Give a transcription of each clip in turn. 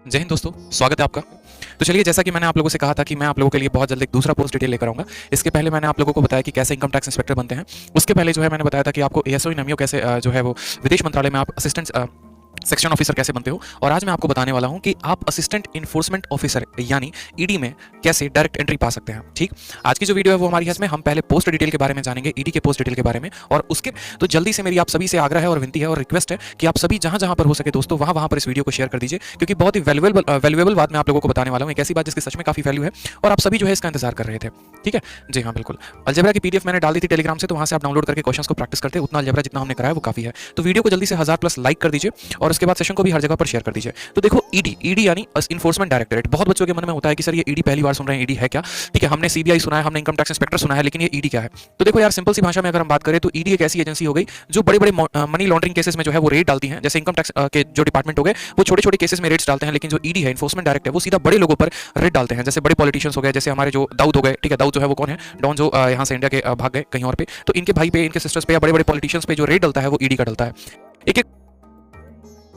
जय हिंद दोस्तों, स्वागत है आपका। तो चलिए, जैसा कि मैंने आप लोगों से कहा था कि मैं आप लोगों के लिए बहुत जल्द एक दूसरा पोस्ट डिटेल लेकर आऊंगा। इसके पहले मैंने आप लोगों को बताया कि कैसे इनकम टैक्स इंस्पेक्टर बनते हैं। उसके पहले जो है मैंने बताया था कि आपको एएसओ इन एमईओ कैसे जो है वो विदेश मंत्रालय में आप असिस्टेंट सेक्शन ऑफिसर कैसे बनते हो। और आज मैं आपको बताने वाला हूं कि आप असिस्टेंट इन्फोर्समेंट ऑफिसर यानी ईडी में कैसे डायरेक्ट एंट्री पा सकते हैं। ठीक, आज की जो वीडियो है वो हमारी है, इसमें हम पहले पोस्ट डिटेल के बारे में जानेंगे, ईडी के पोस्ट डिटेल के बारे में। और उसके तो जल्दी से मेरी आप सभी से आग्रह है और विनती है और रिक्वेस्ट है कि आप सभी जहां जहां पर हो सके दोस्तों वहां पर इस वीडियो को शेयर कर दीजिए, क्योंकि बहुत ही वैल्यूएबल बात मैं आप लोगों को बताने वाला हूं, एक ऐसी बात जिसकी सच में काफी वैल्यू है और आप सभी जो है इसका इंतजार कर रहे थे। ठीक है जी हाँ, बिल्कुल। अलजेब्रा की पीडीएफ मैंने डाल दी थी टेलीग्राम से, तो वहां से आप डाउनलोड करके क्वेश्चंस को प्रैक्टिस करते, उतना अलजेब्रा जितना हमने कराया वो काफी है। तो वीडियो को जल्दी से 1000+ लाइक कर दीजिए और उसके बाद सेशन को भी हर जगह पर शेयर कर दीजिए। तो देखो, ईडी यानी इन्फोर्समेंट डायरेक्टरेट। बहुत बच्चों के मन में होता है कि सर ये ईडी पहली बार सुन रहे हैं, ईडी है क्या? ठीक है, हमने सीबीआई सुना है, हमने इनकम टैक्स इंस्पेक्टर सुना है, लेकिन ये ईडी क्या है? तो देखो यार, सिंपल सी भाषा में अगर हम बात करें तो ईडी एक ऐसी एजेंसी हो गई जो बड़े बड़े मनी लॉन्ड्रिंग केसेस में जो है वो रेड डालती है। जैसे इनकम टैक्स के जो डिपार्टमेंट हो गए वो छोटे छोटे केसेस में रेड्स डालते हैं, लेकिन जो ईडी है, इन्फोर्समेंट डायरेक्टर, वो सीधा बड़े लोगों पर रेड डालते हैं। जैसे बड़े पॉलिटिशियंस हो गए, जैसे हमारे जो दाऊद हो गए। ठीक है, दाऊद जो है वो कौन है? डॉन, जो यहाँ से इंडिया के भाग गए कहीं और पे। तो इनके भाई पे, इनके सिस्टर्स पे या बड़े बड़े पॉलिटिशियंस पे जो रेड डलता है वो ईडी का डलता है। एक एक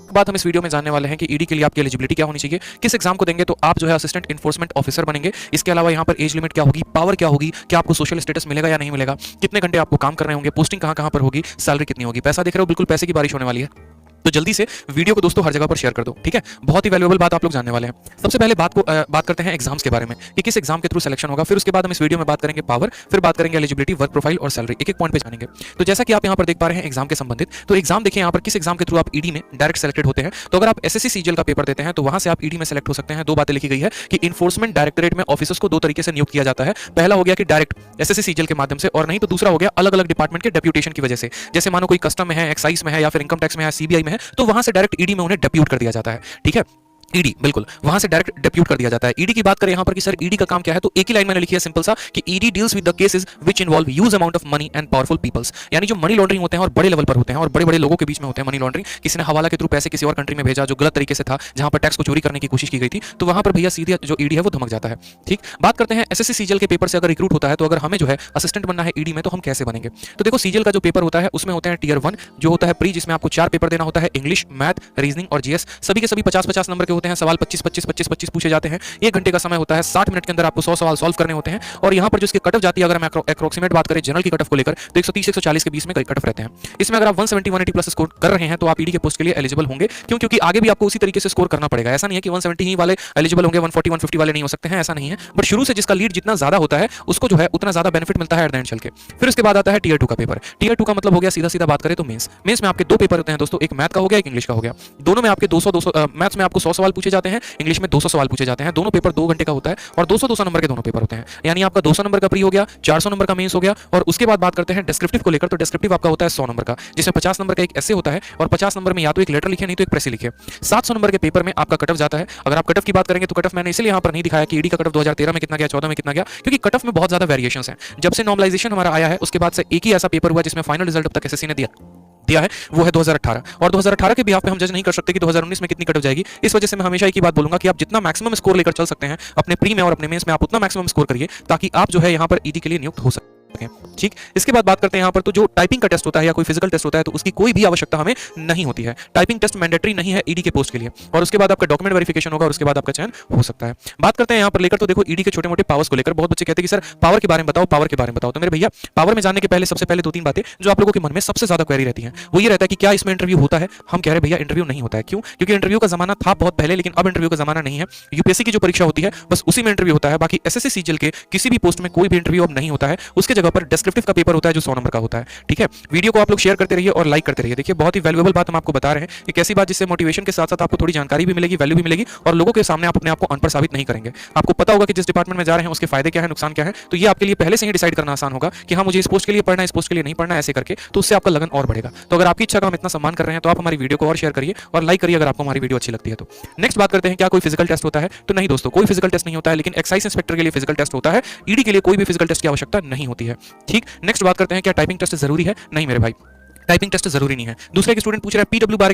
बात हम इस वीडियो में जानने वाले हैं कि ईडी के लिए आपकी एलिजिबिलिटी क्या होनी चाहिए, किस एग्जाम को देंगे तो आप जो है असिस्टेंट इन्फोर्समेंट ऑफिसर बनेंगे। इसके अलावा यहाँ पर एज लिमिट क्या होगी, पावर क्या होगी, क्या आपको सोशल स्टेटस मिलेगा या नहीं मिलेगा, कितने घंटे आपको काम करने होंगे, पोस्टिंग कहाँ कहाँ पर होगी, सैलरी कितनी होगी। पैसा देख रहे हो, बिल्कुल पैसे की बारिश होने वाली है। तो जल्दी से वीडियो को दोस्तों हर जगह पर शेयर कर दो। ठीक है, बहुत ही वैल्यूएबल बात आप लोग जानने वाले हैं। सबसे पहले बात करते हैं एग्जाम्स के बारे में कि किस एग्जाम के थ्रू सिलेक्शन होगा। फिर उसके बाद हम इस वीडियो में बात करेंगे पावर, फिर बात करेंगे एलिजिबिलिटी, वर्क प्रोफाइल और सैलरी। एक एक पॉइंट पे जानेंगे। तो जैसा कि आप यहाँ पर देख पा रहे हैं एग्जाम के संबंधित, तो एग्जाम देखिए यहाँ पर किस एग्जाम के थ्रू आप ईडी में डायरेक्ट सेलेक्टेड होते हैं। तो अगर आप एसएससी सीजीएल का पेपर देते हैं तो वहां से आप ईडी में सेलेक्ट हो सकते हैं। दो बातें लिखी गई है कि इन्फोर्समेंट डायरेक्टरेट में ऑफिसर्स को दो तरीके से नियुक्त किया जाता है। पहला हो गया कि डायरेक्ट एसएससी सीजीएल के माध्यम से, और नहीं तो दूसरा हो गया अलग अलग डिपार्टमेंट के डेप्यूटेशन की वजह से। जैसे मानो कोई कस्टम में है, एक्साइज में है, या फिर इनकम टैक्स में है, सीबीआई में है, तो वहां से डायरेक्ट ईडी में उन्हें डेप्यूट कर दिया जाता है। ठीक है, ईडी, बिल्कुल वहां से डायरेक्ट डेप्यूट कर दिया जाता है। ईडी की बात करें यहां पर कि सर ईडी का काम क्या है, तो एक ही लाइन मैंने लिखी है सिंपल सा कि ED deals with the cases which involve huge amount of money and powerful peoples. यानी जो मनी लॉन्ड्रिंग होते हैं और बड़े लेवल पर होते हैं और बड़े बड़े लोगों के बीच में होते हैं मनी लॉन्ड्रिंग, किसी ने हवाला के थ्रू पैसे किसी और कंट्री में भेजा जो गलत तरीके से था, जहां पर टैक्स को चोरी करने की कोशिश की गई थी, तो वहां पर भैया सीधे जो ईडी है वो धमक जाता है। ठीक, बात करते हैं एसएससी सीजीएल के पेपर से अगर रिक्रूट होता है तो अगर हमें जो है असिस्टेंट बनना है ईडी में तो हम कैसे बनेंगे। तो देखो, सीजीएल का जो पेपर होता है उसमें होते हैं टियर 1 जो होता है प्री, जिसमें आपको 4 पेपर देना होता है, इंग्लिश, मैथ, रीजनिंग और जीएस। सभी के सभी 50-50 नंबर के होते हैं। सवाल 25-25 पूछे जाते हैं। 1 घंटे का समय होता है। 60 मिनट के अंदर आपको 100 सवाल सॉल्व करने होते हैं। और यहाँ पर जो इसकी कटअफ जाती है, अगर हम अप्रोक्सीमेट बात करें जनरल की कटअफ को लेकर, तो 130-140 के बीच में कटअफ रहते हैं। इसमें अगर आप 170-180 प्लस स्कोर कर रहे हैं तो आप ईडी के पोस्ट के लिए एलिजिबल होंगे। क्यों? क्योंकि आगे भी आपको उसी तरीके से स्कोर करना पड़ेगा। ऐसा नहीं है कि 170 ही वाले एलिजिबल होंगे, 140-150 वाले नहीं हो सकते हैं, ऐसा नहीं है। बट शुरू से जिसका लीड जितना ज्यादा होता है उसको जो है उतना ज्यादा बेनिफिट मिलता है एट द एंड चल के। फिर उसके बाद आता है टियर 2 का पेपर। टियर 2 का मतलब हो गया, सीधा सीधा बात करें तो मेंस। मेंस में आपके 2 पेपर होते हैं दोस्तों, एक मैथ का हो गया, एक इंग्लिश का हो गया। दोनों में आपके 200 मैथ्स में आपको 100 सवाल पूछे जाते हैं, इंग्लिश में 200 सवाल पूछे जाते हैं। दोनों पेपर 2 घंटे का होता है और 200-200 नंबर के दोनों पेपर होते हैं। यानी आपका 200 नंबर का प्री हो गया, 400 नंबर का मेंस हो गया। और उसके बाद बात करते हैं डिस्क्रिप्टिव को लेकर, तो डिस्क्रिप्टिव आपका होता है 100 नंबर का, जिसमें 50 नंबर का एक एसे होता है और 50 नंबर में या तो एक लेटर लिखे नहीं तो एक प्रेसी लिखे। 700 नंबर के पेपर में आपका कटअफ जाता है। अगर आप कटअफ की बात करेंगे तो कटअफ मैंने इसलिए यहाँ पर नहीं दिखाया कि ईडी का कटअफ 2013 में कितना गया, 14 में कितना गया, क्योंकि कटअफ में बहुत ज्यादा वेरिएशंस हैं। जब से नॉर्मलाइजेशन हमारा आया है उसके बाद से एक ही ऐसा पेपर हुआ जिसमें फाइनल रिजल्ट अब तक एसएससी ने दिया है, वो है 2018। और 2018 के बिहाफ पे हम जज नहीं कर सकते कि 2019 में कितनी कट हो जाएगी। इस वजह से मैं हमेशा एक ही बात बोलूंगा कि आप जितना मैक्सिमम स्कोर लेकर चल सकते हैं अपने प्री में और अपने मेंस में, आप उतना मैक्सिमम स्कोर करिए ताकि आप जो है यहाँ पर ईडी के लिए नियुक्त हो सके। ठीक, इसके बाद बात करते हैं यहाँ पर तो जो टाइपिंग का टेस्ट होता है या कोई फिजिकल टेस्ट होता है तो उसकी कोई भी आवश्यकता हमें नहीं होती है। टाइपिंग टेस्ट मैंडेटरी नहीं है ईडी के पोस्ट के लिए। और उसके बाद आपका डॉक्यूमेंट वेरिफिकेशन होगा और उसके बाद आपका चयन हो सकता है। बात करते हैं यहाँ पर लेकर तो देखो, ईडी के छोटे मोटे पावर्स को लेकर बहुत बच्चे कहते हैं कि सर पावर के बारे में बताओ, पावर के बारे में बताओ। तो मेरे भैया, पावर में जानने के पहले सबसे पहले 2-3 बातें जो आप लोगों के मन में सबसे ज्यादा क्वेरी रहती है वो ये रहता है कि क्या इसमें इंटरव्यू होता है। हम कह रहे भैया इंटरव्यू नहीं होता है। क्यों? क्योंकि इंटरव्यू का जमाना था बहुत पहले, लेकिन अब इंटरव्यू का जमाना नहीं है। यूपीएससी की जो परीक्षा होती है बस उसी में इंटरव्यू होता है। बाकी एसएससी सीजीएल के किसी भी पोस्ट में कोई भी इंटरव्यू अब नहीं होता है। उसके जगह पर डिस्क्रिप्टिव का पेपर होता है जो 100 नंबर का होता है। ठीक है, वीडियो को आप लोग शेयर करते रहिए और लाइक करते रहिए। देखिए, बहुत ही वैल्यूएबल बात हम आपको बता रहे हैं, एक ऐसी बात जिससे मोटिवेशन के साथ साथ आपको थोड़ी जानकारी भी मिलेगी, वैल्यू भी मिलेगी और लोगों के सामने आप अपने आप को अनपढ़ साबित नहीं करेंगे। आपको पता होगा कि जिस डिपार्टमेंट में जा रहे हैं उसके फायदे क्या है, नुकसान क्या है। तो ये आपके लिए पहले से ही डिसाइड करना आसान होगा कि हाँ, मुझे इस पोस्ट के लिए पढ़ना है, इस पोस्ट के लिए नहीं पढ़ना, ऐसे करके तो उससे आपका लगन और बढ़ेगा। तो अगर आपकी इच्छा का हम इतना सम्मान कर रहे हैं तो आप हमारी वीडियो को और शेयर करिए और लाइक करिए अगर आपको हमारी वीडियो अच्छी लगती है तो। नेक्स्ट बात करते हैं, क्या कोई फिजिकल टेस्ट होता है? तो नहीं दोस्तों, कोई फिजिकल टेस्ट नहीं होता है, लेकिन एक्साइज इंस्पेक्टर के लिए फिजिकल टेस्ट होता है। ईडी के लिए कोई भी फिजिकल टेस्ट की आवश्यकता नहीं होती है। ठीक, नेक्स्ट बात करते हैं, क्या टाइपिंग टेस्ट जरूरी है? नहीं मेरे भाई, टाइपिंग टेस्ट जरूरी नहीं है। दूसरा एक स्टूडेंट पूछ रहा है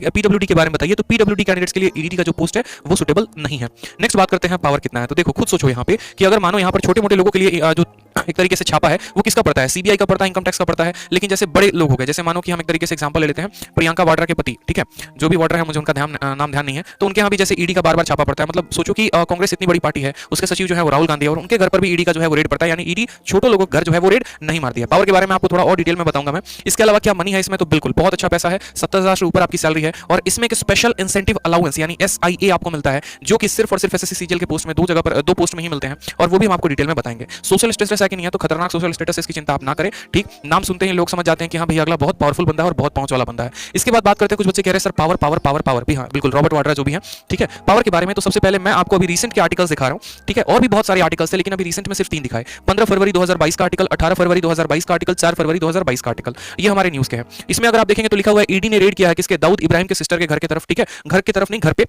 पीडब्ल्यूडी के बारे में बताइए, तो पीडब्ल्यूडी कैंडिडेट्स के लिए ईडी का जो पोस्ट है वो सुटेबल नहीं है। नेक्स्ट बात करते हैं पावर कितना है। तो देखो, खुद सोचो यहाँ पे कि अगर मानो यहाँ पर छोटे मोटे लोगों के लिए जो एक तरीके से छापा है वो किसका पड़ता है, सीबीआई का पड़ता है, इनकम टैक्स का पड़ता है। लेकिन जैसे बड़े लोग हो गए, जैसे मानो कि हम एक तरीके से एग्जांपल ले लेते हैं प्रियंका वाड्रा के पति, ठीक है, जो भी वाड्रा है मुझे उनका नाम ध्यान नहीं है, तो उनके यहाँ भी जैसे ईडी का बार बार छापा पड़ता है। मतलब सोचो कि कांग्रेस इतनी बड़ी पार्टी है, उसके सचिव जो है वो राहुल गांधी है, और उनके घर पर भी ईडी का जो है वो रेड पड़ता है, यानी ईडी छोटे लोगों के घर जो है वो रेड नहीं मारती है। पावर के बारे में आपको थोड़ा और डिटेल में बताऊंगा मैं। इसके अलावा क्या मनी है इसमें, तो बिल्कुल बहुत अच्छा पैसा है, 70,000 से ऊपर आपकी सैलरी है, और इसमें एक स्पेशल इंसेंटिव अलाउंस यानी SIA आपको मिलता है, जो कि सिर्फ और सिर्फ SSC सीजीएल के पोस्ट में दो पोस्ट में ही मिलते हैं, और वो भी हम आपको डिटेल में बताएंगे। सोशल स्टेटस है कि नहीं है, तो खतरनाक सोशल स्टेटस, इसकी चिंता आप ना करें, ठीक। नाम सुनते ही लोग समझ जाते हैं कि हाँ भैया अगला बहुत पावरफुल बंदा है और बहुत पहुंच वाला बंदा है। इसके बाद बात करते हैं, कुछ बच्चे कह रहे हैं sir power power power power भी, हाँ बिल्कुल, रॉबर्ट वाड्रा जो भी है, ठीक है, पावर के बारे में। तो सबसे पहले मैं आपको अभी रीसेंट के आर्टिकल्स दिखा रहा हूं, ठीक है, और भी बहुत सारे आर्टिकल्स थे, लेकिन अभी रीसेंट में सिर्फ 3 दिखाए। 15 फरवरी 2022 का आर्टिकल, 18 फरवरी 2022 का आर्टिकल, 4 फरवरी 2022 का आर्टिकल, ये हमारे न्यूज के हैं। इसमें अगर आप देखेंगे तो लिखा हुआ है ईडी ने रेड किया है किसके, दाऊद इब्राहिम के सिस्टर के घर की तरफ, ठीक है, घर की तरफ नहीं, घर पे,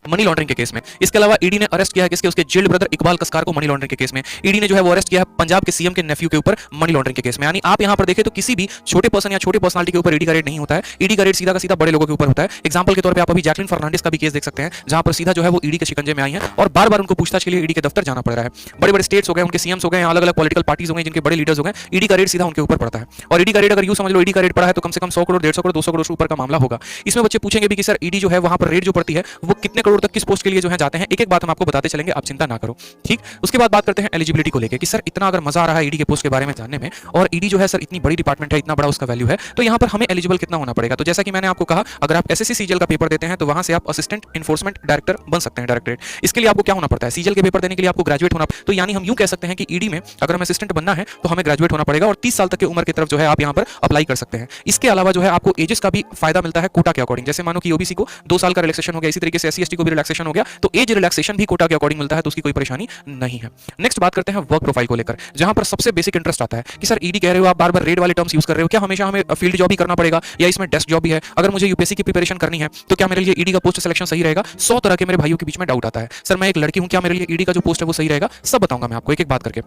मनी लॉन्ड्रिंग के केस में। इसके अलावा ईडी ने अरेस्ट किया है किसके, उसके जेल्ड ब्रदर इकबाल कसकार को मनी लॉन्ड्रिंग के केस में। ईडी ने जो है वो अरेस्ट किया है पंजाब के सीएम के नेफ्यू के ऊपर मनी लॉन्ड्रिंग के केस में। यानी आप यहां पर देखें तो किसी भी छोटे पर्सन या छोटे पर्सनालिटी के ऊपर ईडी का रेड नहीं होता है, ईडी का रेड सीधा का सीधा बड़े लोगों के ऊपर होता है। एग्जांपल के तौर पे आप अभी जैकलिन फर्नांडिस का भी केस देख सकते हैं, जहां पर सीधा जो है वो ईडी के शिकंजे में आई है, और बार बार उनको पूछताछ के लिए ईडी के दफ्तर जाना पड़ रहा है। बड़े बड़े स्टेट्स हो गए, उनके सीएम्स हो गए, अलग अलग पॉलिटिकल पार्टीज हो गए, जिनके बड़े लीडर्स हो गए, ईडी का रेड सीधा उनके ऊपर पड़ता है। और ईडी का रेड अगर यूं समझ लो, ईडी का रेड पड़ा है तो कम से कम 100 करोड़, 150 करोड़, 200 करोड़ से ऊपर का मामला होगा। इसमें बच्चे पूछेंगे भी कि सर ईडी जो है वहां पर रेड जो पड़ती है वो कितने करोड़ तक किस पोस्ट के लिए जो है जाते हैं, एक एक बात हम आपको बताते चलेंगे, आप चिंता ना करो, ठीक। उसके बाद बात करते हैं एलिजिबिलिटी को लेकर कि सर इतना अगर मजा आ रहा है ईडी के पोस्ट के बारे में जानने में, और ईडी जो है सर इतनी बड़ी डिपार्टमेंट है, इतना बड़ा उसका वैल्यू है, तो यहाँ पर हमें एलिजिबल कितना होना पड़ेगा। तो जैसा कि मैंने आपको कहा, अगर आप SSC सीजीएल का पेपर देते हैं तो वहां से आप असिस्टेंट इन्फोर्समेंट डायरेक्टर बन सकते हैं, डायरेक्टरेट। इसके लिए आपको क्या होना पड़ता है, सीजीएल के पेपर देने के लिए आपको ग्रेजुएट होना, तो यानी हम यूं कह सकते हैं कि ईडी में अगर हमें असिस्टेंट बनना है तो हमें ग्रेजुएट होना पड़ेगा, और 30 साल तक की उम्र की तरफ जो है आप यहाँ पर अप्लाई कर सकते हैं। इसके अलावा जो है आपको एजेस का भी फायदा मिलता है कोटा के अकॉर्डिंग। जैसे मानो कि ओबीसी को 2 साल का रिलैक्सेशन हो गया, इसी तरीके से SC ST को भी रिलैक्सेशन हो गया, तो एज रिलैक्सेशन भी कोटा के अकॉर्डिंग मिलता है, तो उसकी कोई परेशानी नहीं है। नेक्स्ट बात करते हैं वर्क प्रोफाइल को लेकर, जहां पर सबसे बेसिक इंटरेस्ट आता है कि सर ईडी कह रहे हो आप बार बार रेड वाले टर्म्स यूज कर रहे हो, क्या हमेशा हमें फील्ड जॉब ही करना पड़ेगा या इसमें डेस्क जॉब भी है। अगर मुझे यूपीएससी की प्रिपरेशन करनी है तो क्या मेरे लिए ईडी का पोस्ट सिलेक्शन सही रहेगा। 100 तरह के मेरे भाइयों के बीच में डाउट आता है, सर मैं एक लड़की हूं, क्या मेरे लिए ईडी का जो पोस्ट है वो सही रहेगा। सब बताऊंगा मैं आपको एक एक बात करके,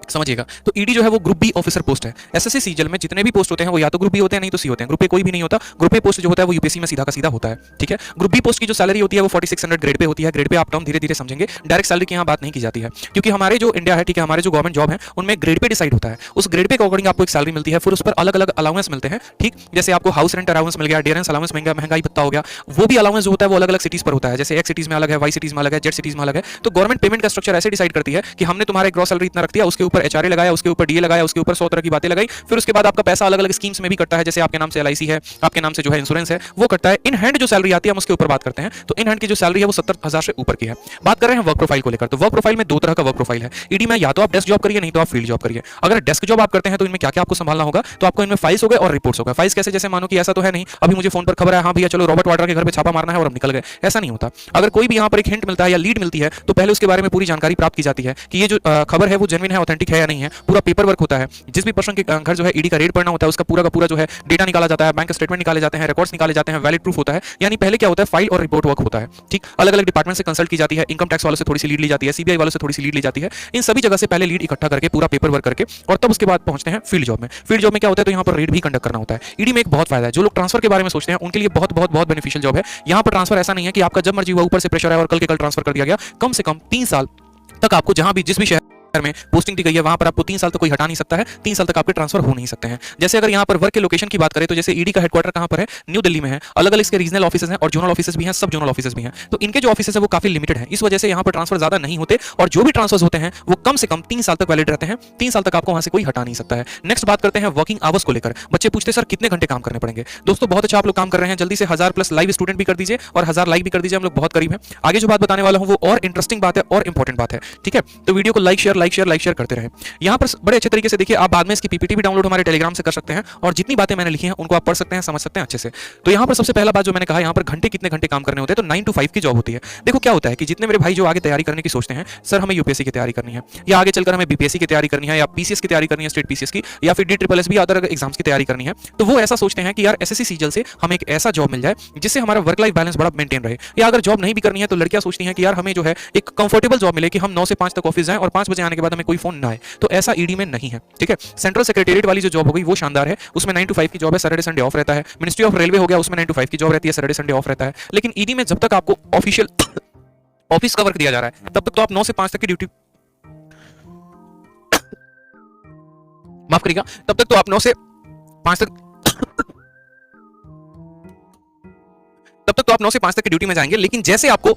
समझिएगा। तो ईडी जो है वो ग्रुप बी ऑफिसर पोस्ट है। एसएससी सीजीएल में जितने भी पोस्ट होते हैं वो या तो ग्रुप बी होते हैं, नहीं तो सी होते हैं। ग्रुप ए कोई भी नहीं होता। ग्रुप ए पोस्ट जो होता है वो यूपीएससी में सीधा का सीधा होता है, ठीक है। ग्रुप बी पोस्ट की जो सैलरी होती है वो 4600 ग्रेड पे होती है। ग्रेड पे आप टर्म धीरे धीरे समझेंगे, डायरेक्ट सैलरी की यहाँ बात नहीं की जाती है, क्योंकि हमारे जो इंडिया है, ठीक है, हमारे जो गवर्नमेंट जॉब है उनमें ग्रेड पे डिसाइड होता है। उस ग्रेड पे के अकॉर्डिंग आपको एक सैलरी मिलती है, फिर उस पर अलग अलग अलाउंस मिलते हैं, ठीक। जैसे आपको हाउस रेंट अलाउंस मिल गया, डेरेंस अलाउंस मिल गया, महंगाई भत्ता हो गया, वो भी अलाउंस जो होता है वो अलग अलग सिटीज पर होता है। जैसे एक्स सिटीज में अलग है, वाई सिटीज में अलग है, जेड सिटीज में अलग है। तो गवर्नमेंट पेमेंट का स्ट्रक्चर ऐसे डिसाइड करती है कि हमने तुम्हारे ग्रॉस सैलरी इतना रख दिया, उसके ऊपर एचआरए लगाया, उसके ऊपर डीए लगाया, उसके ऊपर 100 तरह की बातें लगाई, फिर उसके बाद आपका पैसा अलग अलग स्कीम्स में भी कटता है। जैसे आपके नाम से LIC है, आपके नाम से जो है इंश्योरेंस है, वो कटता है। इन हैंड जो सैलरी आती है हम उसके ऊपर बात करते हैं। तो इन हैंड की जो सैलरी है वो 70,000 से ऊपर की है। बात कर रहे हैं वर्क प्रोफाइल को लेकर, तो वर्क प्रोफाइल में 2 तरह का वर्क प्रोफाइल है ईडी में, या तो आप डेस्क जॉब करिए, नहीं तो आप फील्ड जॉब करिए। अगर डेस्क जॉब आप करते हैं तो इनमें क्या क्या आपको संभालना होगा, तो आपको इनमें फाइल्स हो गए और रिपोर्ट्स हो गए। फाइल्स कैसे, जैसे मानो कि ऐसा तो है नहीं अभी मुझे फोन पर खबर है, हाँ भैया चलो रॉबर्ट वाड्रा के घर पे छापा मारना है और हम निकल गए, ऐसा नहीं होता। अगर कोई भी यहाँ पर एक हिंट मिलता है या लीड मिलती है तो पहले उसके बारे में पूरी जानकारी प्राप्त की जाती है कि ये जो खबर है वो जेन्युइन है, ऑथेंटिक है या नहीं है। पूरा पेपर वर्क होता है। जिस भी पर्सन के घर जो है ईडी का रेड पड़ना होता है उसका पूरा का पूरा जो है डेटा निकाला जाता है, बैंक स्टेटमेंट निकाले जाते हैं, रिकॉर्ड्स निकाले जाते हैं, वैलिड प्रूफ होता है। यानी पहले क्या होता है, फाइल और रिपोर्ट वर्क होता है, ठीक। अलग अलग डिपार्टमेंट से कंसल्ट की जाती है, इनकम टैक्स वालों से थोड़ी सी लीड ली जाती है, सीबीआई वालों से थोड़ी सी लीड ली जाती है। इन सभी जगह से पहले लीड इकट्ठा करके पूरा पेपर वर्क करके और तब उसके बाद पहुंचते हैं फील्ड जॉब में। फील्ड जॉब में क्या होता है, तो यहाँ पर रेड भी कंडक्ट करना होता है। ईडी में एक बहुत फायदा है, जो लोग ट्रांसफर के बारे में सोचते हैं उनके लिए बहुत बहुत बहुत बेनिफिशियल जॉब है। यहाँ पर ट्रांसफर ऐसा नहीं है कि आपका जब मर्जी हुआ ऊपर से प्रेशर है और कल के कल ट्रांसफर कर दिया गया। कम से कम 3 साल तक आपको जहां भी जिस भी शहर में पोस्टिंग दी गई है वहां पर आपको 3 साल तक कोई हटा नहीं सकता है। 3 साल तक आपके ट्रांसफर हो नहीं सकते हैं। जैसे अगर यहाँ पर वर्क के लोकेशन की बात करें तो जैसे ईडी का हेडक्वार्टर कहां पर है, न्यू दिल्ली में है। अलग अलग इसके रीजनल ऑफिसेज हैं और जोनल ऑफिसेज भी हैं, सब जोनल ऑफिसेज भी हैं। तो इनके जो ऑफिसेज हैं वो काफी लिमिटेड हैं, इस वजह से यहाँ पर ट्रांसफर ज्यादा नहीं होते, और जो भी ट्रांसफर होते हैं वो कम से कम 3 साल तक वैलिड रहते हैं। 3 साल तक आपको वहां से कोई हटा नहीं सकता है। नेक्स्ट बात करते हैं वर्किंग आवर्स को लेकर। बच्चे पूछते हैं सर कितने घंटे काम करने पड़ेंगे। दोस्तों बहुत अच्छा आप लोग काम कर रहे हैं, जल्दी से 1000+ लाइव स्टूडेंट भी कर दीजिए और 1000 लाइक भी कर दीजिए, हम लोग बहुत करीब हैं। आगे जो बात बताने वाला हूं वो और इंटरेस्टिंग बात है और इंपॉर्टेंट बात है, ठीक है। तो वीडियो को लाइक शेयर करते रहें। यहाँ पर बड़े अच्छे तरीके से देखिए, आप बाद में इसकी पीपीटी भी डाउनलोड हमारे टेलीग्राम से कर सकते हैं और जितनी बातें मैंने लिखी हैं उनको आप पढ़ सकते हैं, समझ सकते हैं अच्छे से। तो यहाँ पर सबसे पहला बात जो मैंने कहा, यहाँ पर घंटे कितने घंटे काम करने होते हैं, तो 9 to 5 की जॉब होती है। देखो क्या होता है कि जितने मेरे भाई जो आगे तैयारी करने की सोचते हैं, सर हमें यूपीएससी की तैयारी करनी है या आगे चलकर हमें बीपीएससी की तैयारी करनी है या पीसीएस की तैयारी करनी है, स्टेट पीसीएस की, या फिर DSSS भी अदर एग्जाम्स की तैयारी करनी है, तो वो ऐसा सोचते हैं कि यार एसएससी सीजीएल से हमें एक ऐसा जॉब मिल जाए जिससे हमारा वर्क लाइफ बैलेंस बड़ा मेंटेन रहे। या अगर जॉब नहीं भी करनी है तो लड़कियां सोचती हैं कि यार हमें जो है एक कंफर्टेबल जॉब मिले कि हम 9 से 5 तक ऑफिस जाएं और 5 बजे आने के बाद हमें कोई फोन ना आए। तो ऐसा ईडी में नहीं है, ठीक है। सेंट्रल सेक्रेटेरिएट वाली जो जॉब हो गई वो शानदार है, उसमें 9 to 5 की जॉब है, सैटरडे संडे ऑफ रहता है। मिनिस्ट्री ऑफ रेलवे हो गया, उसमें 9 to 5 की जॉब रहती है, सैटरडे संडे ऑफ रहता है। लेकिन ईडी में जब तक आपको ऑफिशियल ऑफिस का वर्क दिया जा रहा है तब तक तो आप 9 से 5 तक की ड्यूटी माफ करिएगा, तब तक तो आप 9 से 5 तक तब तक तो आप 9 से 5 तक की ड्यूटी में जाएंगे, लेकिन जैसे आपको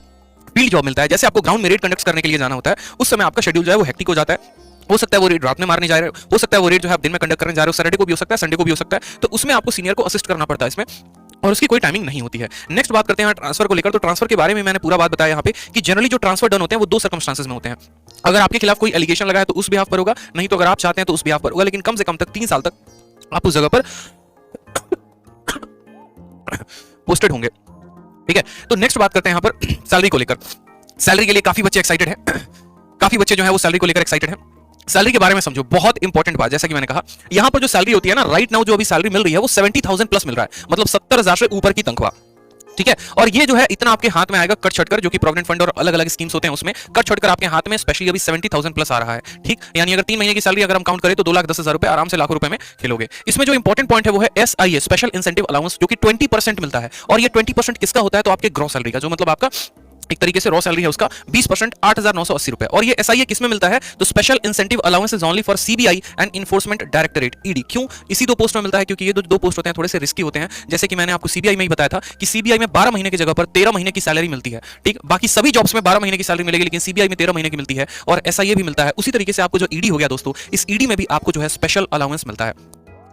फील्ड जॉब मिलता है, जैसे आपको ग्राउंड में रेड कंडक्ट करने के लिए जाना होता है, उस समय आपका शेड्यूल जो है वो हेक्टिक हो जाता है। हो सकता है वो रेड रात में मारने जा रहे हो सकता है वो रेड जो है आप दिन में कंडक्ट करने जा रहे हो, सैटरडे को भी हो सकता है, संडे को भी हो सकता है, तो उसमें आपको सीनियर को असिस्ट करना पड़ता है इसमें, और उसकी कोई टाइमिंग नहीं होती है। नेक्स्ट बात करते हैं ट्रांसफर को लेकर। तो ट्रांसफर के बारे में मैंने पूरा बात बताया यहाँ पे कि जनरली जो ट्रांसफर डन होते हैं वो 2 सर्कमस्टांसेस में होते हैं। अगर आपके खिलाफ कोई एलिगेशन लगा है तो उस बिहाफ पर होगा, नहीं तो अगर आप चाहते हैं तो उस बिहाफ पर होगा, लेकिन कम से कम तक 3 साल तक आप उस जगह पर पोस्टेड होंगे। ठीक है, तो नेक्स्ट बात करते हैं यहाँ पर सैलरी को लेकर। सैलरी के लिए काफी बच्चे एक्साइटेड हैं, काफी बच्चे जो है वो सैलरी को लेकर एक्साइटेड हैं। सैलरी के बारे में समझो, बहुत इंपॉर्टेंट बात, जैसा कि मैंने कहा यहां पर जो सैलरी होती है ना, राइट नाउ जो अभी सैलरी मिल रही है वो 70,000 प्लस मिल रहा है, मतलब 70,000 से ऊपर की तनख्वाह। ठीक है, और ये जो है इतना आपके हाथ में आएगा कट छटकर, जो कि प्रोविडेंट फंड और अलग अलग स्कीम्स होते हैं उसमें कट छटकर आपके हाथ में स्पेशली अभी 70,000 प्लस आ रहा है। ठीक, यानी अगर 3 महीने की सैलरी अगर हम काउंट करें तो 2,10,000 रुपए आराम से लाखों रुपए में खेलोगे। इसमें जो इंपॉर्टेंट पॉइंट है वो है SIA, स्पेशल इंसेंटिव अलाउंस, जो कि 20% मिलता है, और ये 20% किसका होता है, तो आपके ग्रॉस सैलरी का, जो मतलब आपका एक तरीके से रॉ सैलरी है उसका 20% 8,980 रुपए। और ये SIA किस में मिलता है, तो special incentive allowance is only for CBI and enforcement directorate ED। क्यों इसी 2 पोस्ट में मिलता है, क्योंकि ये दो पोस्ट होते हैं थोड़े से रिस्की होते हैं। जैसे कि मैंने आपको CBI में ही बताया था कि CBI में 12 महीने की जगह पर 13 महीने की सैलरी मिलती है। ठीक, बाकी सभी जॉब्स में 12 महीने की सैलरी मिलेगी, लेकिन CBI में 13 महीने की मिलती है, और SIA भी मिलता है। उसी तरीके से आपको जो ED हो गया दोस्तों, इस ED में भी आपको जो है स्पेशल अलाउंस मिलता है,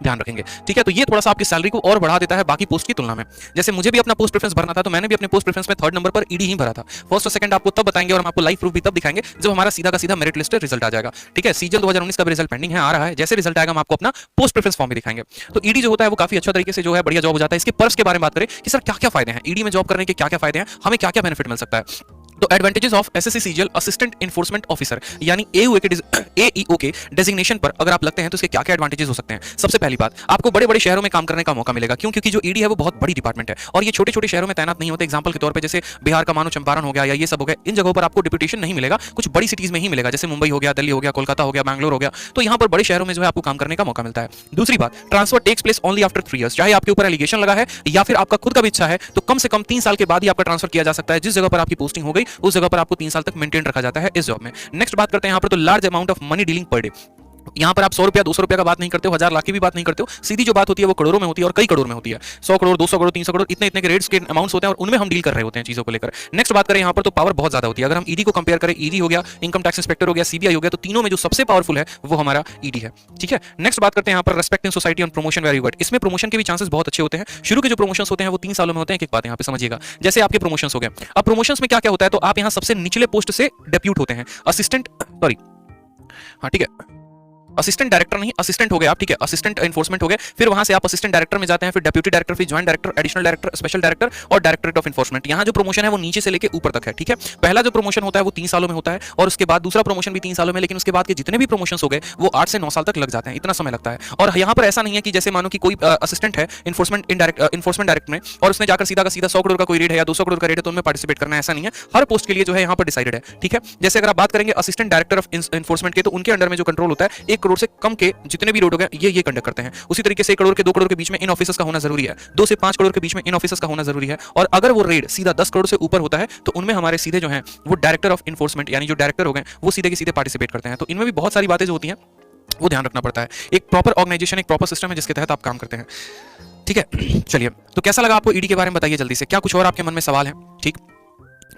ध्यान रखेंगे। ठीक है, तो ये थोड़ा सा आपकी सैलरी को और बढ़ा देता है बाकी पोस्ट की तुलना में। जैसे मुझे भी अपना पोस्ट प्रेफरेंस भरना था, तो मैंने भी अपने पोस्ट प्रेफरेंस में 3rd नंबर पर ED ही भरा था। फर्स्ट और सेकंड आपको तब बताएंगे, और हम आपको लाइव प्रूफ भी तब दिखाएंगे जब हमारा सीधा का सीधा मेरिट लिस्ट रिजल्ट आ जाएगा। ठीक है, सीजल 2019 का भी रिजल्ट पेंडिंग है, आ रहा है। जैसे रिजल्ट आएगा हम आपको अपना पोस्ट प्रेफरेंस फॉर्म भी दिखाएंगे। तो ED जो होता है वो काफी अच्छा तरीके से जो है बढ़िया जॉब हो जाता है। इसके पर्क्स के बारे में बात करें कि सर क्या क्या फायदे हैं ED में जॉब करने के, क्या क्या फायदे हैं, हमें क्या क्या बेनिफिट मिल सकता है। तो advantages of SSC CGL assistant enforcement officer यानी AEO के डेजिग्नेशन पर अगर आप लगते हैं तो इसके क्या क्या एडवांटेजेस हो सकते हैं। सबसे पहली बात, आपको बड़े बड़े शहरों में काम करने का मौका मिलेगा। क्यों, क्योंकि जो ED है वो बहुत बड़ी डिपार्टमेंट है, और ये छोटे छोटे शहरों में तैनात नहीं होते। एग्जांपल के तौर पे जैसे बिहार का मानो चंपारण हो गया, या ये सब हो गया, इन जगहों पर आपको डिप्यूटेशन नहीं मिलेगा, कुछ बड़ी सिटीज में ही मिलेगा, जैसे मुंबई हो गया, दिल्ली हो गया, कोलकाता हो गया, बैंगलोर हो गया। तो यहाँ पर बड़े शहरों में जो है आपको काम करने का मौका मिलता है। दूसरी बात, transfer takes place only after 3 years. चाहे आपके ऊपर एलिगेशन लगा है या फिर आपका खुद का भी इच्छा है, तो कम से कम 3 साल के बाद ही आपका ट्रांसफर किया जा सकता है। जिस जगह पर आपकी पोस्टिंग हो गई उस जगह पर आपको 3 साल तक मेंटेन रखा जाता है इस जॉब में। नेक्स्ट बात करते हैं यहाँ पर, तो large amount of money dealing per day. यहाँ पर आप 100 रुपया 200 रुपया का बात नहीं करते हो, 1000 लाख की भी बात नहीं करते हो, सीधी जो बात होती है वो करोड़ों में होती है, और कई करोड़ में होती है। 100 करोड़ 200 करोड़ 300 करोड़ इतने इतने के रेट्स के अमाउंट्स होते हैं, और उनमें हम डील कर रहे होते हैं चीजों को लेकर। नेक्स्ट बात करें यहाँ पर, तो पावर बहुत ज्यादा होती है। अगर हम ED को कंपेयर करें, ED हो गया, इनकम टैक्स इंस्पेक्टर हो गया, CBI हो गया, तो तीनों में जो सबसे पावरफुल है वो हमारा ED है। ठीक है, नेक्स्ट बात करते हैं यहाँ पर respect in society on promotion very good. इसमें प्रमोशन के भी चांसेस बहुत अच्छे होते हैं। शुरू के जो प्रमोशन होते हैं वो 3 सालों में होते हैं। एक बात यहाँ पे समझिएगा, जैसे आपके प्रमोशन हो गए, अब प्रमोशन में क्या क्या होता है, तो आप यहाँ सबसे निचले पोस्ट से डेप्यूट होते हैं, असिस्टेंट सॉरी हाँ ठीक है, असिस्टेंट डायरेक्टर नहीं, असिस्टेंट हो गए आप। ठीक है, असिस्टेंट इन्फोर्समेंट हो गए, फिर वहां से आप असिस्टेंट डायरेक्टर में जाते हैं, फिर डेप्यूटी डायरेक्टर, फिर joint director, additional director, special director और डायरेक्टरेट ऑफ इन्फोर्समेंट। यहाँ जो प्रमोशन है वो नीचे से लेकर ऊपर तक है। ठीक है, पहला जो प्रमोशन होता है वो 3 सालों में होता है, और उसके बाद दूसरा प्रमोशन भी 3 सालों में, लेकिन उसके बाद के जितने भी प्रमोशन हो गए वो 8 से 9 साल तक लग जाते हैं, इतना समय लगता है। और यहाँ पर ऐसा नहीं है कि जैसे मानो कि कोई असिस्टेंट है इन्फोर्समेंट डायरेक्ट में, और उसने जाकर सीधा का सीधा 100 करोड़ का कोई रेट है या 200 करोड़ का रेट है तो उनमें पार्टिसिपेट करना है, ऐसा नहीं है। हर पोस्ट के लिए जो है यहाँ पर डिसाइडेड है। ठीक है, जैसे अगर आप बात करेंगे असिस्टेंट डायरेक्टर ऑफ इन्फोर्समेंट के, तो उनके अंडर में जो कंट्रोल होता है 1 करोड़ से कम के जितने भी रोड हो गए ये कंडक्ट करते हैं। उसी तरीके से 1 करोड़ के 2 करोड़ के बीच में इन ऑफिसर्स का होना जरूरी है, 2 से 5 करोड़ के बीच में इन ऑफिसर्स का होना जरूरी है। और अगर वो रेड सीधा 10 करोड़ से ऊपर होता है तो उनमें हमारे सीधे जो है वो डायरेक्टर ऑफ इन्फोर्समेंट यानी जो डायरेक्टर हो गए वो सीधे के सीधे पार्टिसिपेट करते हैं। तो इनमें भी बहुत सारी बातें जो होती हैं वो ध्यान रखना पड़ता है। एक प्रॉपर ऑर्गेनाइजेशन, एक प्रॉपर सिस्टम है जिसके तहत आप काम करते हैं। ठीक है, चलिए, तो कैसा लगा आपको ED के बारे में बताइए जल्दी से। क्या कुछ और आपके मन में सवाल है? ठीक,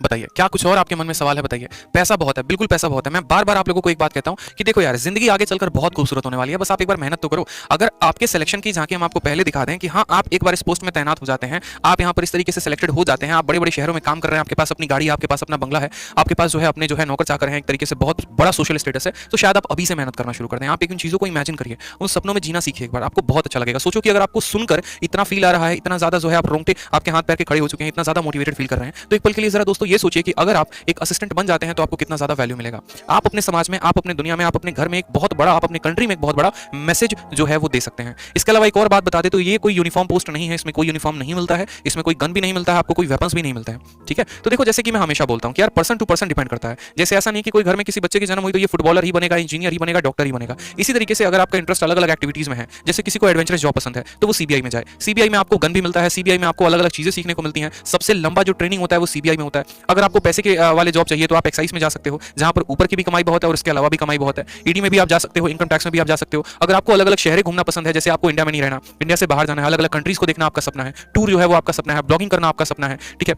बताइए, क्या कुछ और आपके मन में सवाल है? बताइए। पैसा बहुत है, बिल्कुल पैसा बहुत है। मैं बार बार आप लोगों को एक बात कहता हूं कि देखो यार, जिंदगी आगे चलकर बहुत खूबसूरत होने वाली है, बस आप एक बार मेहनत तो करो। अगर आपके सिलेक्शन की झांकी हम आपको पहले दिखा दें कि हाँ आप एक बार इस पोस्ट में तैनात हो जाते हैं, आप यहाँ पर इस तरीके से सिलेक्टेड हो जाते हैं, आप बड़े बड़े शहरों में काम कर रहे हैं, आपके पास अपनी गाड़ी है, आपके पास अपना बंगला है, आपके पास जो है अपने जो है नौकर चाकर हैं, एक तरीके से बहुत बड़ा सोशल स्टेटस है, तो शायद आप अभी से मेहनत करना शुरू कर दें। आप एक उन चीजों को इमेजिन करिए, उन सपनों में जीना सीखिए एक बार, आपको बहुत अच्छा लगेगा। सोचो कि अगर आपको सुनकर इतना फील आ रहा है, इतना ज्यादा जो है आप रोंगटे आपके हाथ पैर के खड़े हो चुके हैं, इतना ज्यादा मोटिवेटेड फील कर रहे हैं, तो एक पल के लिए जरा दोस्तों ये सोचिए कि अगर आप एक असिस्टेंट बन जाते हैं तो आपको कितना ज्यादा वैल्यू मिलेगा। आप अपने समाज में, आप अपने दुनिया में, आप अपने घर में एक बहुत बड़ा, आप अपने कंट्री में एक बहुत बड़ा मैसेज जो है वो दे सकते हैं। इसके अलावा एक और बात बता दे तो ये कोई यूनिफॉर्म पोस्ट नहीं है, इसमें कोई यूनिफॉर्म नहीं मिलता है, इसमें कोई गन भी नहीं मिलता है, आपको कोई वेपन्स भी नहीं मिलता है। ठीक है, तो देखो जैसे कि मैं हमेशा बोलता हूं कि यार पर्सन टू पर्सन डिपेंड करता है। जैसे ऐसा नहीं कि कोई घर में किसी बच्चे की जन्म हुई तो ये फुटबॉलर ही बनेगा, इंजीनियर ही बनेगा, डॉक्टर ही बनेगा। इसी तरीके से अगर आपका इंटरेस्ट अलग अलग एक्टिविटीज में है, जैसे किसी को एडवेंचरस जॉब पसंद है तो वो CBI में जाए, CBI में आपको गन भी मिलता है, CBI में आपको अलग अलग चीजें सीखने को मिलती हैं। सबसे लंबा जो ट्रेनिंग होता है वो CBI में होता है। अगर आपको पैसे के वाले जॉब चाहिए तो आप एक्साइज में जा सकते हो, जहां पर ऊपर की भी कमाई बहुत है और इसके अलावा भी कमाई बहुत है। ईडी में भी आप जा सकते हो, इनकम टैक्स में भी आप जा सकते हो। अगर आपको अलग अलग शहरें घूमना पसंद है, जैसे आपको इंडिया में नहीं रहना, इंडिया से बाहर जाना है, अलग अलग कंट्रीज को देखना आपका सपना है, टूर जो है वो आपका सपना है, ब्लॉगिंग करना आपका सपना है, ठीक है,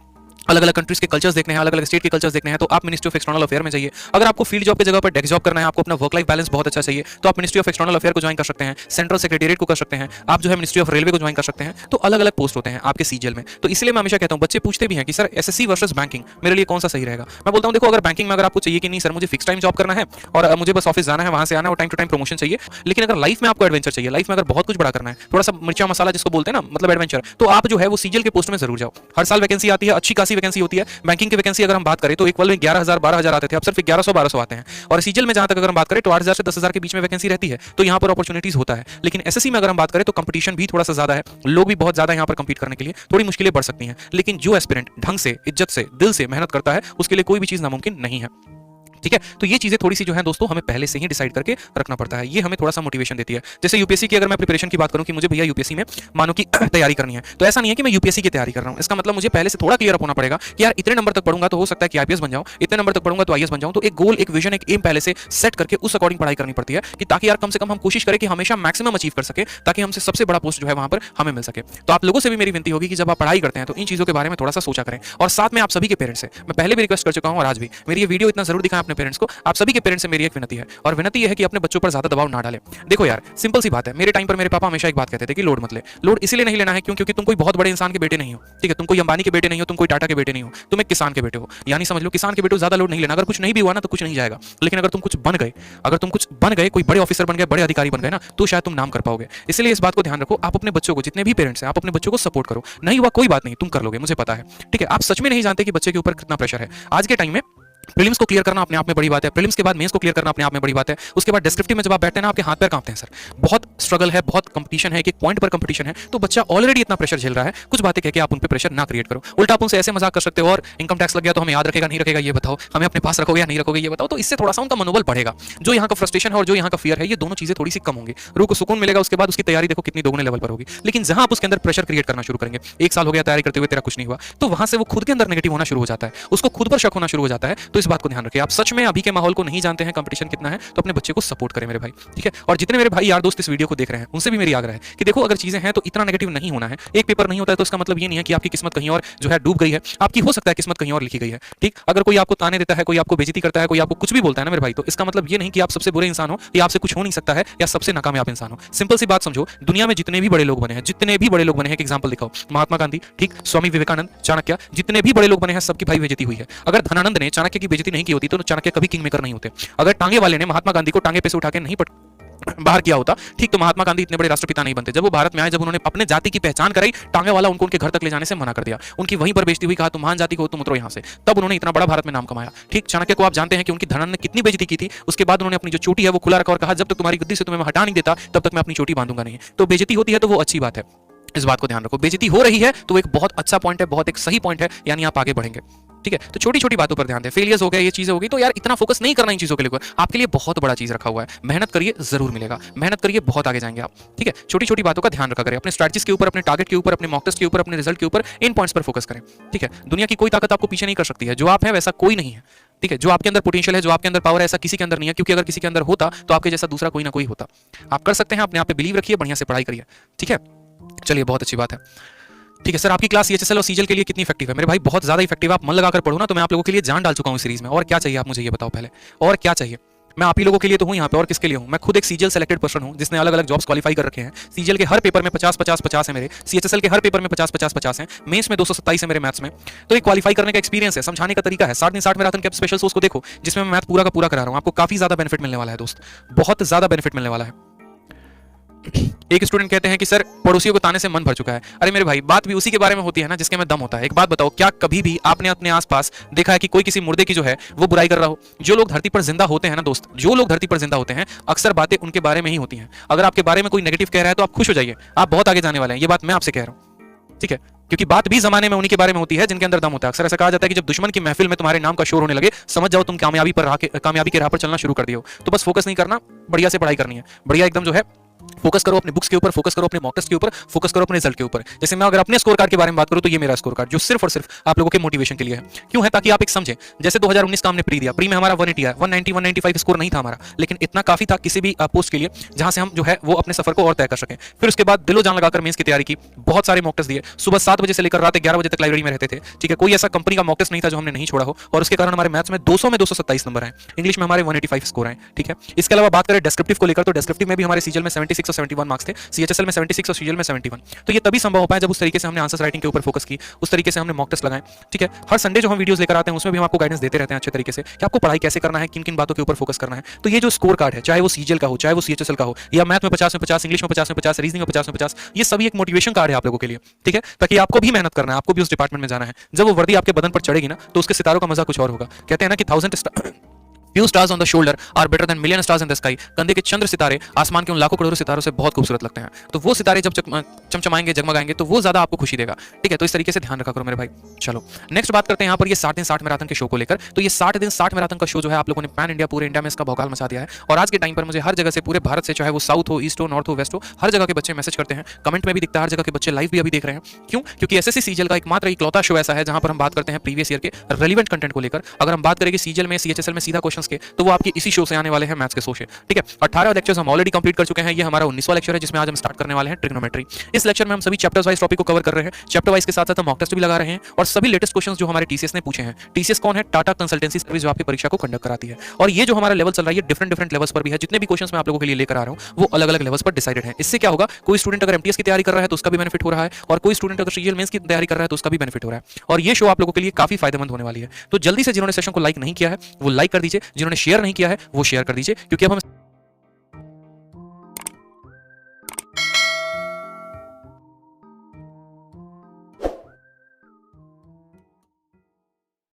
अलग अलग कंट्रीज के कल्चर्स देखने हैं, अलग अलग स्टेट के कल्चर्स देखने हैं, तो आप मिनिस्ट्री ऑफ एक्सटर्नल अफेयर में जाइए। अगर आपको फील्ड जॉब की जगह पर डेस्क जॉब करना है, आपको अपना वर्क लाइफ बैलेंस बहुत अच्छा चाहिए, तो आप मिनिस्ट्री ऑफ एक्सटर्नल अफेयर को ज्वाइन कर सकते हैं, सेंट्रल सेक्रेटेरिएट को कर सकते हैं, आप जो है मिनिस्ट्री ऑफ रेलवे को ज्वाइन कर सकते हैं। तो अलग अलग पोस्ट होते हैं आपके सीजीएल में। तो इसलिए मैं हमेशा कहता हूं, बच्चे पूछते भी हैं कि सर एसएससी वर्सेस बैंकिंग मेरे लिए कौन सा सही रहेगा। मैं बोलता हूं देखो, अगर बैंकिंग में अगर आपको चाहिए कि नहीं सर मुझे फिक्स टाइम जॉब करना है और मुझे बस ऑफिस जाना है, वहां से आना है और टाइम टू टाइम प्रमोशन चाहिए, लेकिन अगर लाइफ में आपको एडवेंचर चाहिए, लाइफ में अगर बहुत कुछ बड़ा करना है, थोड़ा सा मिर्चा मसाला जिसको बोलते हैं ना, मतलब एडवेंचर, तो आप जो है वो सीजीएल के पोस्ट में जरूर जाओ। हर साल वैकेंसी आती है, अच्छी खासी वैकेंसी होती है। बैंकिंग की वैकेंसी अगर हम बात करें तो एक पल में 11,000 12,000 आते थे, अब सिर्फ 1100-1200 आते हैं। और सीजीएल में जहां तक अगर हम बात करें तो 8,000 से 10,000 के बीच में वैकेंसी रहती है, तो यहां पर अपॉर्चुनिटीज होता है। लेकिन एसएससी में अगर हम बात करें तो कंपटीशन भी थोड़ा सा ज्यादा है, लोग भी बहुत ज्यादा यहां पर कंपीट करने के लिए थोड़ी मुश्किलें बढ़ सकती हैं। लेकिन जो एस्पिरेंट ढंग से, इज्जत से, दिल से मेहनत करता है, उसके लिए कोई भी चीज नामुमकिन नहीं है, ठीक है। तो ये चीजें थोड़ी सी जो है दोस्तों हमें पहले से ही डिसाइड करके रखना पड़ता है, ये हमें थोड़ा सा मोटिवेशन देती है। जैसे यूपीएससी की अगर मैं प्रिपरेशन की बात करूं कि मुझे भैया यूपीएससी में मानो की तैयारी करनी है, तो ऐसा नहीं है कि मैं यूपीएससी की तैयारी कर रहा हूं, इसका मतलब मुझे पहले से थोड़ा क्लियर अप होना पड़ेगा कि यार इतने नंबर तक पढ़ूंगा तो हो सकता है कि आईपीएस बन जाऊं, इतने नंबर तक पढ़ूंगा तो आईएएस बन जाऊं। तो एक गोल, एक विजन, एक एम पहले से सेट करके उस अकॉर्डिंग पढ़ाई करनी पड़ती है कि ताकि यार कम से कम हम कोशिश करें कि हमेशा मैक्सिमम अचीव कर सके, ताकि हमसे सबसे बड़ा पोस्ट जो है वहां पर हमें मिल सके। तो आप लोगों से भी मेरी विनती होगी कि जब आप पढ़ाई करते हैं तो इन चीजों के बारे में थोड़ा सा सोचा करें। और साथ में आप सभी के पेरेंट्स से मैं पहले भी रिक्वेस्ट कर चुका हूं और आज भी मेरी ये वीडियो इतना जरूर दिखाएं अपने पेरेंट्स को। आप सभी के पेरेंट्स से मेरी एक विनती है, और विनती यह है कि अपने बच्चों पर ज्यादा दबाव ना डालें। देखो यार, सिंपल सी बात है, मेरे टाइम पर मेरे पापा हमेशा एक बात कहते थे कि लोड मत ले। लोड इसलिए नहीं लेना है क्योंकि तुम कोई बहुत बड़े इंसान के बेटे नहीं हो, ठीक है, तुम कोई अंबानी के बेटे नहीं हो, तुम कोई टाटा के बेटे नहीं हो, तुम एक किसान के बेटे हो। यानी समझ लो किसान के बेटे ज्यादा लोड नहीं लेना। अगर कुछ नहीं भी हुआ ना तो कुछ नहीं जाएगा, लेकिन अगर तुम कुछ बन गए, अगर तुम कुछ बन गए, कोई बड़े ऑफिसर बन गए, बड़े अधिकारी बन गए ना, तो शायद तुम नाम कर पाओगे। इसलिए इस बात को ध्यान रखो, आप अपने बच्चों को, जितने भी पेरेंट्स हैं, आप अपने बच्चों को सपोर्ट करो। नहीं हुआ कोई बात नहीं, तुम कर लोगे, मुझे पता है, ठीक है। आप सच में नहीं जानते कि बच्चे के ऊपर कितना प्रेशर है आज के टाइम में। प्रीलिम्स को क्लियर करना अपने आप में बड़ी बात है, प्रीलिम्स के बाद मेंस को क्लियर करना अपने आप में बड़ी बात है। उसके बाद डिस्क्रिप्टिव में जब आप बैठते हैं ना, आपके हाथ पैर कांपते हैं सर, बहुत स्ट्रगल है, बहुत कंपटीशन है, एक एक पॉइंट पर कंपटीशन है। तो बच्चा ऑलरेडी इतना प्रेशर झेल रहा है, कुछ बातें कह के आप उन पे प्रेशर ना क्रिएट करो। उल्टा आप उनसे ऐसे मजाक कर सकते हो, और इनकम टैक्स लग गया तो हमें याद रखेगा नहीं रखेगा ये बताओ, हमें अपने पास रखोगे या नहीं रखोगे ये बताओ। तो इससे थोड़ा सा उनका मनोबल बढ़ेगा। जो यहाँ का फ्रस्ट्रेशन है और जो यहाँ का फियर है, ये दोनों चीजें थोड़ी सी कम होंगी, रूह को सुकून मिलेगा। उसके बाद उसकी तैयारी देखो कितनी दोगुने लेवल पर होगी। लेकिन जहां आप उसके अंदर प्रेशर क्रिएट करना शुरू करेंगे, एक साल हो गया तैयारी करते हुए, तेरा कुछ नहीं हुआ, तो वहां से वो खुद के अंदर नेगेटिव होना शुरू हो जाता है, उसको खुद पर शक होना शुरू हो जाता है। तो इस बात को ध्यान रखिए। आप सच में अभी के माहौल को नहीं जानते हैं, कंपटीशन कितना है, तो अपने बच्चे को सपोर्ट करें मेरे भाई, ठीक है। और जितने मेरे भाई यार दोस्त इस वीडियो को देख रहे हैं, उनसे भी मेरी आग्रह है कि देखो अगर चीजें हैं तो इतना नेगेटिव नहीं होना है। एक पेपर नहीं होता है तो इसका मतलब ये नहीं है कि आपकी किस्मत कहीं और जो है डूब गई है। आपकी हो सकता है किस्मत कहीं और लिखी गई है, ठीक। अगर कोई आपको ताने देता है, कोई आपको बेइज्जती करता है, कोई आपको कुछ भी बोलता है ना मेरे भाई, तो इसका मतलब ये नहीं कि आप सबसे बुरे इंसान हो या आपसे कुछ हो नहीं सकता है या सबसे नाकामयाब इंसान हो। सिंपल सी बात समझो, दुनिया में जितने भी बड़े लोग बने हैं, जितने भी बड़े लोग बने हैं, एक एग्जांपल दिखाओ, महात्मा गांधी, ठीक, स्वामी विवेकानंद, चाणक्य, जितने भी बड़े लोग बने हैं सबकी भाई बेइज्जती हुई है। अगर धनानंद ने चाणक्य की बेइज्जती नहीं की होती तो चाणक्य कभी किंग मेकर नहीं होते। अगर टांगे वाले ने महात्मा गांधी को टांगे पे से उठा के नहीं बाहर किया होता, ठीक, तो महात्मा गांधी इतने बड़े राष्ट्रपिता नहीं बनते। जब वो भारत में आए, जब उन्होंने अपने जाति की पहचान कराई, टांगे वाला उनको उनके घर तक ले जाने से मना कर दिया, उनकी वहीं पर बेइज्जती हुई, कहा तुम महान जाति को, तुम उतरो यहाँ से। तब उन्होंने इतना बड़ा भारत में नाम कमाया, ठीक। चाणक्य को आप जानते हैं कि उनकी धनानंद ने कितनी बेइज्जती की थी, उसके बाद उन्होंने अपनी जो चोटी है वो खुला रखा और कहा जब तक तुम्हारी गद्दी से तुम्हें हटा नहीं देता तब तक मैं अपनी चोटी बांधूंगा नहीं। तो बेइज्जती होती है तो वो अच्छी बात है, इस बात को ध्यान रखो। बेइज्जती हो रही है तो एक बहुत अच्छा पॉइंट है, बहुत एक सही पॉइंट है, यानी आप आगे बढ़ेंगे, ठीक है। तो छोटी छोटी बातों पर ध्यान दें। फेलियर्स हो गए, ये चीजें हो गई, तो यार इतना फोकस नहीं करना इन चीजों के लिए। आपके लिए बहुत बड़ा चीज रखा हुआ है, मेहनत करिए, जरूर मिलेगा, मेहनत करिए, बहुत आगे जाएंगे आप, ठीक है। छोटी छोटी बातों का ध्यान रखा करें, अपने स्ट्रैटेजीज के ऊपर, अपने टारगेट के ऊपर, अपने मॉक टेस्ट के ऊपर, अपने रिजल्ट के ऊपर, इन पॉइंट्स पर फोकस करें, ठीक है। दुनिया की कोई ताकत आपको पीछे नहीं कर सकती है। जो आप हैं वैसा कोई नहीं है, ठीक है। जो आपके अंदर पोटेंशियल है, जो आपके अंदर पावर है, ऐसा किसी के अंदर नहीं है, क्योंकि अगर किसी के अंदर होता तो आपके जैसा दूसरा कोई ना कोई होता। आप कर सकते हैं, अपने आप पे बिलीव रखिए, बढ़िया से पढ़ाई करिए, ठीक है। चलिए, बहुत अच्छी बात है, ठीक है। सर आपकी क्लास सीएचएसएल और सीजीएल के लिए कितनी इफेक्टिव है? मेरे भाई बहुत ज्यादा इफेक्टिव। आप मन लगाकर पढ़ो ना, तो मैं आप लोगों के लिए जान डाल चुका हूं सीरीज में। और क्या चाहिए आप मुझे ये बताओ पहले, और क्या चाहिए? मैं आप ही लोगों के लिए तो हूं यहाँ पे, और किसके लिए हूं? मैं खुद एक सीजीएल सेलेक्टेड पर्सन हूं जिसने अलग अलग जॉब्स क्वालिफाई कर रखे हैं। सीजीएल के हर पेपर में 50-50-50 है मेरे, सीएचएसएल के हर पेपर में 50-50-50 है, मेंस में 227 है मेरे मैथ्स में। तो एक क्वालिफाई करने का एक्सपीरियंस है, समझाने का तरीका है। 60 दिन 60 मैराथन कैप स्पेशल सोर्स को देखो, जिसमें मैं मैथ पूरा का पूरा करा रहा हूं। आपको काफी ज्यादा बेनिफिट मिलने वाला है दोस्त, बहुत ज्यादा बेनिफिट मिलने वाला है। एक स्टूडेंट कहते हैं कि सर पड़ोसियों को ताने से मन भर चुका है। अरे मेरे भाई, बात भी उसी के बारे में होती है ना जिसके में दम होता है। एक बात बताओ, क्या कभी भी आपने अपने आसपास देखा है कि कोई किसी मुर्दे की जो है वो बुराई कर रहा हो? जो लोग धरती पर जिंदा होते हैं ना दोस्त, जो लोग धरती पर जिंदा होते हैं, अक्सर बातें उनके बारे में ही होती हैं। अगर आपके बारे में कोई नेगेटिव कह रहा है तो आप खुश हो जाइए, आप बहुत आगे जाने वाले हैं। ये बात मैं आपसे कह रहा हूं, ठीक है। क्योंकि बात भी जमाने में उन्हीं के बारे में होती है जिनके अंदर दम होता है। अक्सर ऐसा कहा जाता है कि जब दुश्मन की महफिल में तुम्हारे नाम का शोर होने लगे, समझ जाओ तुम कामयाबी के राह पर चलना शुरू कर दियो। तो बस फोकस नहीं करना, बढ़िया से पढ़ाई करनी है, बढ़िया एकदम जो है फोकस करो अपने बुक्स के ऊपर, फोकस करो अपने मॉक टेस्ट के ऊपर, फोकस करो अपने रिजल्ट के ऊपर। जैसे मैं अगर अपने स्कोर कार्ड के बारे में बात करूं तो ये मेरा स्कोर कार्ड जो सिर्फ और सिर्फ आप लोगों के मोटिवेशन के लिए है। क्यों है? ताकि आप एक समझें। जैसे 2019 का हमने प्री दिया, प्री में हमारा 180 आया, 190 195 स्कोर नहीं था हमारा, लेकिन इतना काफी था किसी भी पोस्ट के लिए जहां से हम जो है वो अपने सफर को और तय कर सकें। फिर उसके बाद दिलो जान लगाकर मेंस की तैयारी की, बहुत सारे मॉक टेस्ट दिए, सुबह 7 बजे से लेकर रात 11 बजे तक लाइब्रेरी में रहते थे। ठीक है, कोई ऐसा कंपनी का मॉक टेस्ट नहीं था जो हमने नहीं छोड़ा हो, और उसके कारण हमारे मैथ्स में 200 में 227 नंबर आए, इंग्लिश में हमारे 185 स्कोर आए। ठीक है, इसके अलावा बात करें डिस्क्रिप्टिव को लेकर, तो डिस्क्रिप्टिव में भी हमारे सीजीएल में 76 और 71 मार्क्स थे, सीएचएसएल में 76 और सीजीएल में 71। तो ये तभी संभव हो पाया जब उस तरीके से हमने आंसर्स राइटिंग के ऊपर फोकस की, उस तरीके से हमने मॉक टेस्ट लगाए। ठीक है, हर संडे जो हम वीडियोस लेकर आते हैं उसमें भी हम आपको गाइडेंस देते रहते हैं अच्छे तरीके से कि आपको पढ़ाई कैसे करना है, किन किन बातों के ऊपर फोकस करना है। तो ये जो स्कोर कार्ड है, चाहे वो सीजीएल का हो, चाहे वो सीएचएसएल का हो, या मैथ में 50 में 50, इंग्लिश में 50 में 50, रीजनिंग में 50 में 50, ये सभी एक मोटिवेशन कार्ड है आप लोगों के लिए। ठीक है, ताकि आपको भी मेहनत करना है, आपको भी उस डिपार्टमेंट में जाना है। जब वो वर्दी आपके बदन पर चढ़ेगी ना, तो उसके सितारों का मजा कुछ और होगा। कहते हैं ना कि few stars on the shoulder are better than million stars in the sky। कंधे के चंद्र सितारे आसमान के उन लाखों करोड़ों सितारों से बहुत खूबसूरत लगते हैं। तो वो सितारे जब चमचमाएंगे, जगमगाएंगे, तो वो ज्यादा आपको खुशी देगा। ठीक है, तो इस तरीके से ध्यान रखा करो मेरे भाई। चलो नेक्स्ट बात करते हैं यहाँ पर ये 60 दिन 60 मैराथन के शो को लेकर। तो ये 60 दिन 60 मैराथन का शो जो है आप लोगों ने पैन इंडिया, पूरे इंडिया में इसका भौकाल मचा दिया है। और आज के टाइम पर मुझे हर जगह से, पूरे भारत से, चाहे वो साउथ हो, ईस्ट हो, नॉर्थ हो, वेस्ट हो, हर जगह के बच्चे मैसेज करते हैं, कमेंट में भी दिखता है, हर जगह के बच्चे लाइव भी अभी देख रहे हैं। क्यों? क्योंकि एसएससी सीजीएल का एकमात्र इकलौता शो ऐसा है जहां पर हम बात करते हैं प्रीवियस ईयर के रेलिवेंट कंटेंट को लेकर। अगर हम बात करेंगे सीजीएल में, सीएचएसएल में सीधा क्वेश्चंस के, तो वो आपकी इसी शो से आने वाले हैं, मैथ्स के शो से। ठीक है, 18 लेक्चर्स हम ऑलरेडी कंप्लीट कर चुके हैं। ये हमारा 19वां लेक्चर है जिसमें आज हम स्टार्ट करने वाले हैं ट्रिग्नोमेट्री। इस लेक्चर में हम सभी चैप्टर्स वाइज टॉपिक को कवर कर रहे हैं। चैप्टर वाइज के साथ साथ हम मॉक टेस्ट भी लगा रहे हैं और सभी लेटेस्ट क्वेश्चंस जो हमारे टीसीएस ने पूछे हैं। टीसीएस कौन है? टाटा कंसल्टेंसी सर्विस, जो आपकी परीक्षा को कंडक्ट कराती है। और ये जो हमारा लेवल चल रहा है, ये डिफरेंट लेवल्स पर भी है। जितने भी क्वेश्चंस मैं आप लोगों के लिए लेकर आ रहा हूं वो अलग अलग लेवल्स पर डिसाइडेड है। इससे क्या होगा, कोई स्टूडेंट अगर एमटीएस की तैयारी कर रहा है तो उसका भी बेनिफिट हो रहा है, और कोई स्टूडेंट अगर सीजीएल मेंस की तैयारी कर रहा है तो उसका भी बेनिफिट हो रहा है। और ये शो आप लोगों के लिए काफी फायदेमंद होने वाली है। तो जल्दी से जिन्होंने सेशन को लाइक नहीं किया है वो लाइक कर दीजिए, जिन्होंने शेयर नहीं किया है वो शेयर कर दीजिए, क्योंकि अब हम